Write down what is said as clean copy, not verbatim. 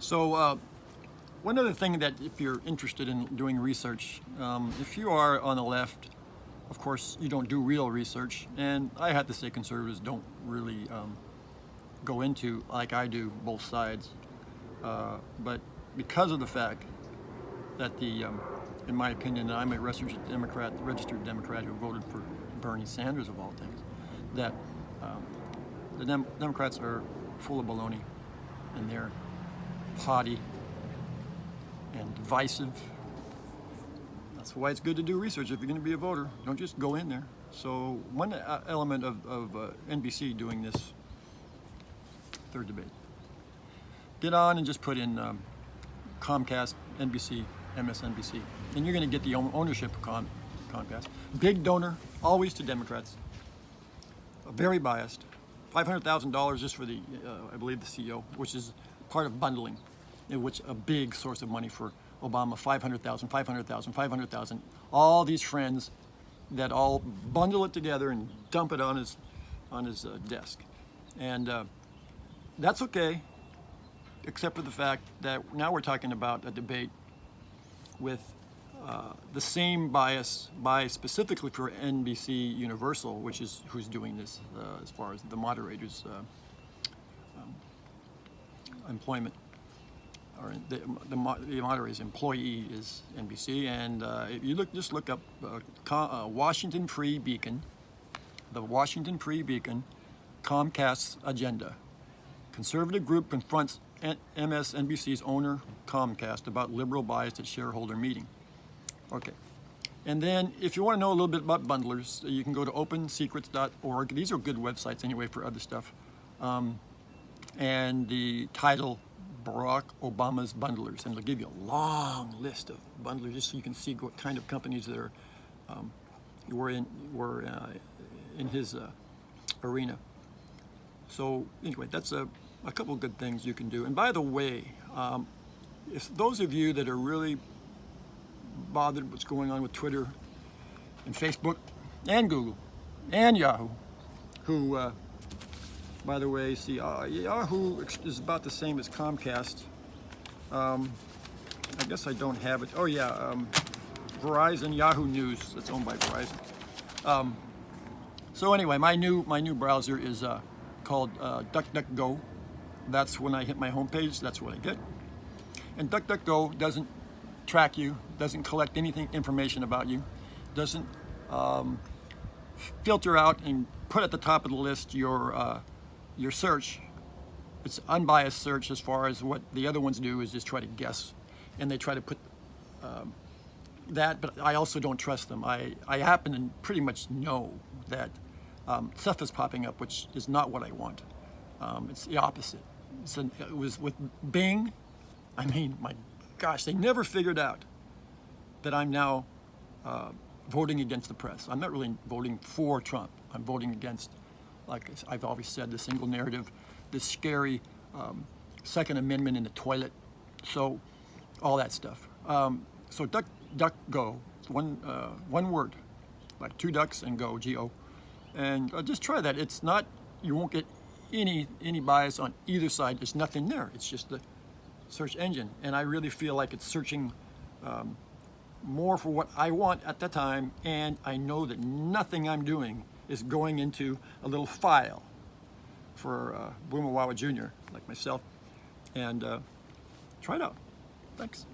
So one other thing that if you're interested in doing research, if you are on the left, of course, you don't do real research. And I have to say conservatives don't really go into, like I do, both sides. But because of the fact that in my opinion, I'm a registered Democrat who voted for Bernie Sanders of all things, that the Democrats are full of baloney and they're haughty and divisive. That's why it's good to do research if you're going to be a voter. Don't just go in there. So one element of NBC doing this third debate, get on and just put in Comcast, NBC, MSNBC, and you're going to get the ownership of Comcast. Big donor, always to Democrats. Very biased. $500,000 just for the, I believe, the CEO, which is part of bundling, in which a big source of money for Obama, 500,000, 500,000, 500,000. All these friends that all bundle it together and dump it on his desk, and that's okay, except for the fact that now we're talking about a debate with the same bias by specifically for NBC Universal, which is who's doing this as far as the moderator's employment, or the moderator's employee is NBC. And if you just look up Washington Free Beacon, the Washington Free Beacon, Comcast's agenda. Conservative group confronts MSNBC's owner, Comcast, about liberal bias at shareholder meeting. Okay. And then if you want to know a little bit about bundlers, you can go to opensecrets.org. These are good websites anyway for other stuff. And the title, Barack Obama's Bundlers. And it'll give you a long list of bundlers just so you can see what kind of companies that are were in his arena. So anyway, that's a couple of good things you can do. And by the way, if those of you that are really bothered what's going on with Twitter and Facebook and Google and Yahoo, who, by the way, see, Yahoo is about the same as Comcast. I guess I don't have it. Oh yeah, Verizon, Yahoo News, that's owned by Verizon. So anyway, my new browser is called DuckDuckGo. That's when I hit my homepage, that's what I get. And DuckDuckGo doesn't track you, doesn't collect anything, information about you, doesn't filter out and put at the top of the list your search. It's unbiased search as far as what the other ones do is just try to guess, and they try to put that, but I also don't trust them. I happen to pretty much know that stuff is popping up which is not what I want. It's the opposite. It was with Bing. I mean, my gosh, they never figured out that I'm now voting against the press. I'm not really voting for Trump. I'm voting against, like I've always said, the single narrative, this scary Second Amendment in the toilet. So all that stuff. So DuckDuckGo, one word, like two ducks and go, G-O. And just try that. It's not, you won't get any bias on either side. There's nothing there. It's just the search engine. And I really feel like it's searching more for what I want at the time. And I know that nothing I'm doing is going into a little file for Boomer Wawa Jr., like myself. And try it out. Thanks.